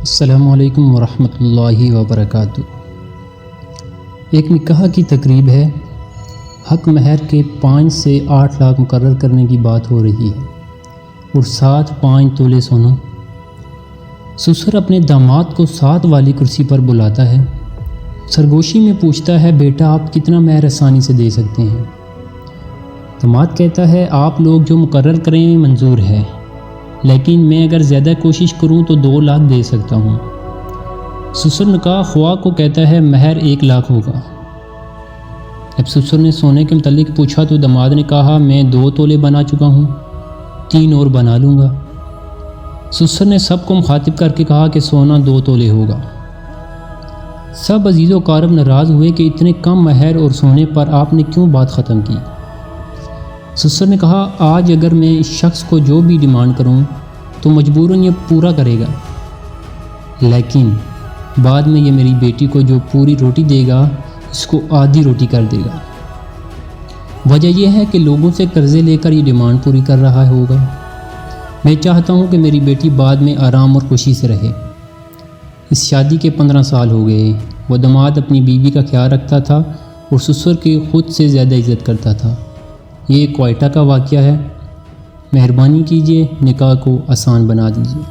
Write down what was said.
السلام علیکم ورحمۃ اللہ وبرکاتہ۔ ایک نکاح کی تقریب ہے۔ حق مہر کے 5 سے 8 لاکھ مقرر کرنے کی بات ہو رہی ہے اور ساتھ 5 تولے سونا۔ سسر اپنے داماد کو ساتھ والی کرسی پر بلاتا ہے، سرگوشی میں پوچھتا ہے، بیٹا آپ کتنا مہر آسانی سے دے سکتے ہیں؟ داماد کہتا ہے، آپ لوگ جو مقرر کریں منظور ہے، لیکن میں اگر زیادہ کوشش کروں تو 2 لاکھ دے سکتا ہوں۔ سسر نکاح خواہ کو کہتا ہے، مہر 1 لاکھ ہوگا۔ جب سسر نے سونے کے متعلق پوچھا تو داماد نے کہا، میں 2 تولے بنا چکا ہوں، 3 اور بنا لوں گا۔ سسر نے سب کو مخاطب کر کے کہا کہ سونا 2 تولے ہوگا۔ سب عزیز و اقارب ناراض ہوئے کہ اتنے کم مہر اور سونے پر آپ نے کیوں بات ختم کی۔ سسر نے کہا، آج اگر میں اس شخص کو جو بھی ڈیمانڈ کروں تو مجبوراً یہ پورا کرے گا، لیکن بعد میں یہ میری بیٹی کو جو پوری روٹی دے گا اس کو آدھی روٹی کر دے گا۔ وجہ یہ ہے کہ لوگوں سے قرضے لے کر یہ ڈیمانڈ پوری کر رہا ہوگا۔ میں چاہتا ہوں کہ میری بیٹی بعد میں آرام اور خوشی سے رہے۔ اس شادی کے 15 سال ہو گئے۔ وہ داماد اپنی بیوی کا خیال رکھتا تھا اور سسر کی خود سے زیادہ عزت کرتا تھا۔ یہ کوئٹہ کا واقعہ ہے۔ مہربانی کیجیے، نکاح کو آسان بنا دیجیے۔